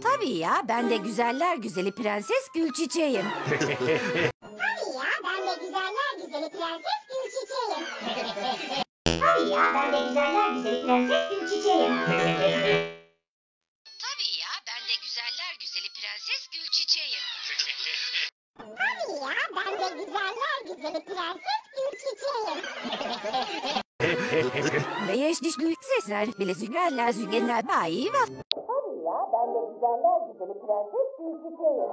Tabii ya, ben de güzeller güzeli Prenses Gülçiçeğim. Tabii ya, ben de güzeller güzeli Prenses Gülçiçeğim. Tabii ya, ben de güzeller güzeli Prenses Gülçiçeğim. Tabii ya, ben de güzeller güzeli Prenses Gülçiçeğim. Tabii ya, ben de güzeller güzeli Prenses Gülçiçeğim. Beyeş dişli sesler bile züngerler züngerler bayi var. Tabii ya, ben de güzeller güzeli Prenses Gülçiçeğim.